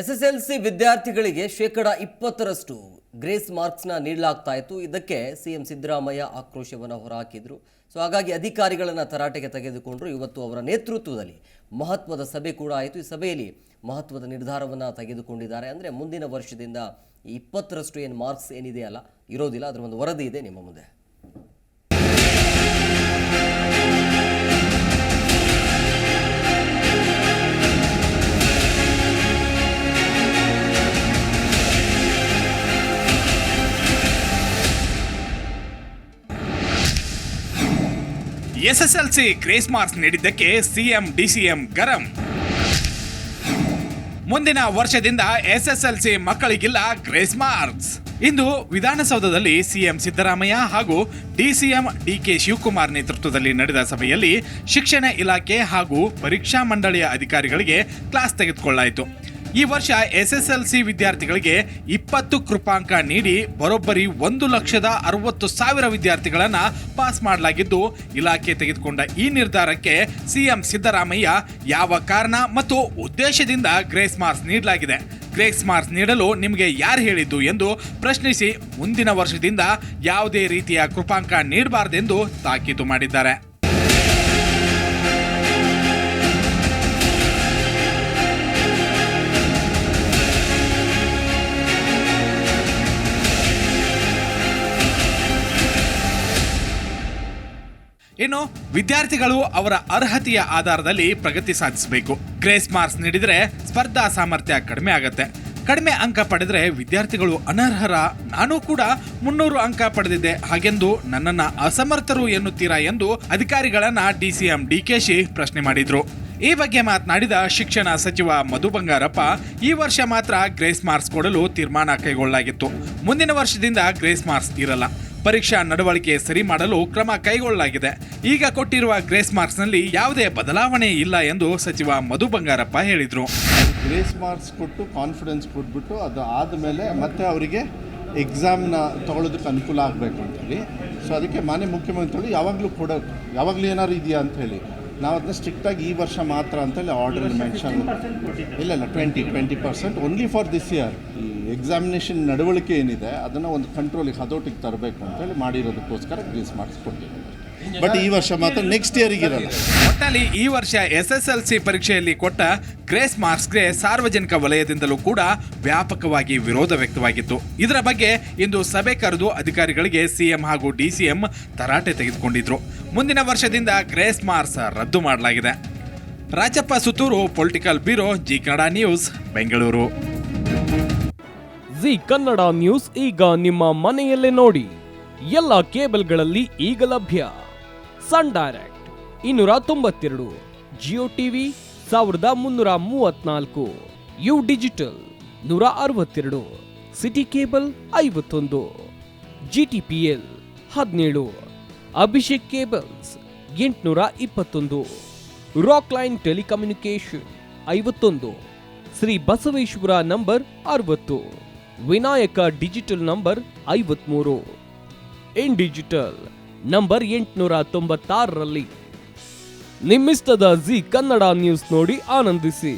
SSLC ವಿದ್ಯಾರ್ಥಿಗಳಿಗೆ 20% grace ಮಾರ್ಕ್ಸ್ನ ನೀಡಲಾಗ್ತಾ ಇತ್ತು. ಇದಕ್ಕೆ ಸಿಎಂ ಸಿದ್ದರಾಮಯ್ಯ ಆಕ್ರೋಶವನ್ನು ಹೊರಹಾಕಿದ್ರು. ಸೊ ಹಾಗಾಗಿ ಅಧಿಕಾರಿಗಳನ್ನು ತರಾಟೆಗೆ ತೆಗೆದುಕೊಂಡ್ರು. ಇವತ್ತು ಅವರ ನೇತೃತ್ವದಲ್ಲಿ ಮಹತ್ವದ ಸಭೆ ಕೂಡ ಆಯಿತು. ಈ ಸಭೆಯಲ್ಲಿ ಮಹತ್ವದ ನಿರ್ಧಾರವನ್ನು ತೆಗೆದುಕೊಂಡಿದ್ದಾರೆ. ಅಂದರೆ ಮುಂದಿನ ವರ್ಷದಿಂದ ಈ 20% ಏನು ಮಾರ್ಕ್ಸ್ ಏನಿದೆಯಲ್ಲ ಇರೋದಿಲ್ಲ. ಅದರ ಒಂದು ವರದಿ ಇದೆ ನಿಮ್ಮ ಮುಂದೆ. ಎಸ್ಎಸ್ಎಲ್ಸಿ ಗ್ರೇಸ್ ಮಾರ್ಕ್ಸ್ ನೀಡಿದ್ದಕ್ಕೆ ಸಿಎಂ ಡಿಸಿಎಂ ಗರಂ. ಮುಂದಿನ ವರ್ಷದಿಂದ ಎಸ್ಎಸ್ಎಲ್ಸಿ ಮಕ್ಕಳಿಗಿಲ್ಲ ಗ್ರೇಸ್ ಮಾರ್ಕ್ಸ್. ಇಂದು ವಿಧಾನಸೌಧದಲ್ಲಿ ಸಿಎಂ ಸಿದ್ದರಾಮಯ್ಯ ಹಾಗೂ ಡಿಸಿಎಂ ಡಿಕೆ ಶಿವಕುಮಾರ್ ನೇತೃತ್ವದಲ್ಲಿ ನಡೆದ ಸಭೆಯಲ್ಲಿ ಶಿಕ್ಷಣ ಇಲಾಖೆ ಹಾಗೂ ಪರೀಕ್ಷಾ ಮಂಡಳಿಯ ಅಧಿಕಾರಿಗಳಿಗೆ ಕ್ಲಾಸ್ ತೆಗೆದುಕೊಳ್ಳಲಾಯಿತು. ಈ ವರ್ಷ ಎಸ್ಎಸ್ಎಲ್ಸಿ ವಿದ್ಯಾರ್ಥಿಗಳಿಗೆ 20 ಕೃಪಾಂಕ ನೀಡಿ ಬರೋಬ್ಬರಿ 1,60,000 ವಿದ್ಯಾರ್ಥಿಗಳನ್ನ ಪಾಸ್ ಮಾಡಲಾಗಿದ್ದು, ಇಲಾಖೆ ತೆಗೆದುಕೊಂಡ ಈ ನಿರ್ಧಾರಕ್ಕೆ ಸಿಎಂ ಸಿದ್ದರಾಮಯ್ಯ ಯಾವ ಕಾರಣ ಮತ್ತು ಉದ್ದೇಶದಿಂದ ಗ್ರೇಸ್ ಮಾರ್ಕ್ಸ್ ನೀಡಲಾಗಿದೆ, ಗ್ರೇಸ್ ಮಾರ್ಕ್ಸ್ ನೀಡಲು ನಿಮಗೆ ಯಾರು ಹೇಳಿದ್ದು ಎಂದು ಪ್ರಶ್ನಿಸಿ ಮುಂದಿನ ವರ್ಷದಿಂದ ಯಾವುದೇ ರೀತಿಯ ಕೃಪಾಂಕ ನೀಡಬಾರದೆಂದು ತಾಕೀತು ಮಾಡಿದ್ದಾರೆ. ಇನ್ನು ವಿದ್ಯಾರ್ಥಿಗಳು ಅವರ ಅರ್ಹತೆಯ ಆಧಾರದಲ್ಲಿ ಪ್ರಗತಿ ಸಾಧಿಸಬೇಕು. ಗ್ರೇಸ್ ಮಾರ್ಕ್ಸ್ ನೀಡಿದರೆ ಸ್ಪರ್ಧಾ ಸಾಮರ್ಥ್ಯ ಕಡಿಮೆ ಆಗತ್ತೆ. ಕಡಿಮೆ ಅಂಕ ಪಡೆದರೆ ವಿದ್ಯಾರ್ಥಿಗಳು ಅನರ್ಹರ. ನಾನು ಕೂಡ 300 ಅಂಕ ಪಡೆದಿದ್ದೆ, ಹಾಗೆಂದು ನನ್ನನ್ನ ಅಸಮರ್ಥರು ಎನ್ನುತ್ತೀರಾ ಎಂದು ಅಧಿಕಾರಿಗಳನ್ನ ಡಿಸಿಎಂ ಡಿಕೆಶಿ ಪ್ರಶ್ನೆ ಮಾಡಿದ್ರು. ಈ ಬಗ್ಗೆ ಮಾತನಾಡಿದ ಶಿಕ್ಷಣ ಸಚಿವ ಮಧು ಬಂಗಾರಪ್ಪ, ಈ ವರ್ಷ ಮಾತ್ರ ಗ್ರೇಸ್ ಮಾರ್ಕ್ಸ್ ಕೊಡಲು ತೀರ್ಮಾನ ಕೈಗೊಳ್ಳಲಾಗಿತ್ತು. ಮುಂದಿನ ವರ್ಷದಿಂದ ಗ್ರೇಸ್ ಮಾರ್ಕ್ಸ್ ಇರಲ್ಲ. ಪರೀಕ್ಷಾ ನಡವಳಿಕೆ ಸರಿ ಮಾಡಲು ಕ್ರಮ ಕೈಗೊಳ್ಳಲಾಗಿದೆ. ಈಗ ಕೊಟ್ಟಿರುವ ಗ್ರೇಸ್ ಮಾರ್ಕ್ಸ್ ನಲ್ಲಿ ಯಾವುದೇ ಬದಲಾವಣೆ ಇಲ್ಲ ಎಂದು ಸಚಿವ ಮಧು ಬಂಗಾರಪ್ಪ ಹೇಳಿದರು. ಗ್ರೇಸ್ ಮಾರ್ಕ್ಸ್ ಕೊಟ್ಟು ಕಾನ್ಫಿಡೆನ್ಸ್ ಕೊಟ್ಬಿಟ್ಟು ಅದು ಆದಮೇಲೆ ಮತ್ತೆ ಅವರಿಗೆ ಎಕ್ಸಾಮ್ನ ತಗೊಳ್ಳೋದಕ್ಕೆ ಅನುಕೂಲ ಆಗಬೇಕು ಅಂತೇಳಿ, ಸೊ ಅದಕ್ಕೆ ಮಾನ್ಯ ಮುಖ್ಯಮಂತ್ರಿಗಳು ಯಾವಾಗಲೂ ಏನಾದ್ರು ಇದೆಯಾ ಅಂತ ಹೇಳಿ ನಾವು ಅದನ್ನ ಸ್ಟ್ರಿಕ್ಟಾಗಿ ಈ ವರ್ಷ ಮಾತ್ರ ಅಂತೇಳಿ ಆರ್ಡರ್ ಮೆನ್ಷನ್ ಇಲ್ಲ 20% ಓನ್ಲಿ ಫಾರ್ ದಿಸ್ ಇಯರ್. ಈ ಎಕ್ಸಾಮಿನೇಷನ್ ನಡವಳಿಕೆ ಏನಿದೆ ಅದನ್ನು ಒಂದು ಕಂಟ್ರೋಲಿಗೆ ಹತೋಟಿಗೆ ತರಬೇಕು ಅಂತೇಳಿ ಮಾಡಿರೋದಕ್ಕೋಸ್ಕರ ಗ್ರೇಸ್ ಮಾರ್ಕ್ಸ್ ಕೊಟ್ಟಿದ್ದೀವಿ. ಬಟ್ ಈ ವರ್ಷ ಮಾತ್ರ ನೆಕ್ಸ್ಟ್ ಇಯರ್ಗೆ ಇರಲ್ಲ. ಒಟ್ಟಿನಲ್ಲಿ ಈ ವರ್ಷ ಎಸ್ಎಸ್ಎಲ್ಸಿ ಪರೀಕ್ಷೆಯಲ್ಲಿ ಕೊಟ್ಟ ಗ್ರೇಸ್ ಮಾರ್ಕ್ಸ್ಗೆ ಸಾರ್ವಜನಿಕ ವಲಯದಿಂದಲೂ ಕೂಡ ವ್ಯಾಪಕವಾಗಿ ವಿರೋಧ ವ್ಯಕ್ತವಾಗಿತ್ತು. ಇದರ ಬಗ್ಗೆ ಇಂದು ಸಭೆ ಕರೆದು ಅಧಿಕಾರಿಗಳಿಗೆ ಸಿಎಂ ಹಾಗೂ ಡಿಸಿಎಂ ತರಾಟೆ ತೆಗೆದುಕೊಂಡಿದ್ರು. ಮುಂದಿನ ವರ್ಷದಿಂದ ಗ್ರೇಸ್ ಮಾರ್ಕ್ಸ್ ರದ್ದು ಮಾಡಲಾಗಿದೆ. Rajappa Sutturu, political bureau, Zee Kannada news, Bengaluru. Zee Kannada news ಈಗ ನಿಮ್ಮ ಮನೆಯಲ್ಲೇ ನೋಡಿ. ಎಲ್ಲ ಕೇಬಲ್ಗಳಲ್ಲಿ ಈಗ ಲಭ್ಯ. Sun Direct 292, Jio TV 1334, U digital 162, City Cable 51, GTPL 17, Abhishek cables 821, Rockline telecommunication 51, Shri Basaveshwara number 60, Vinayaka digital number 53, in digital number 896ರಲ್ಲಿ. ನಿಮ್ಮಿಸ್ತದ ಜಿ ಕನ್ನಡ ನ್ಯೂಸ್ ನೋಡಿ ಆನಂದಿಸಿ.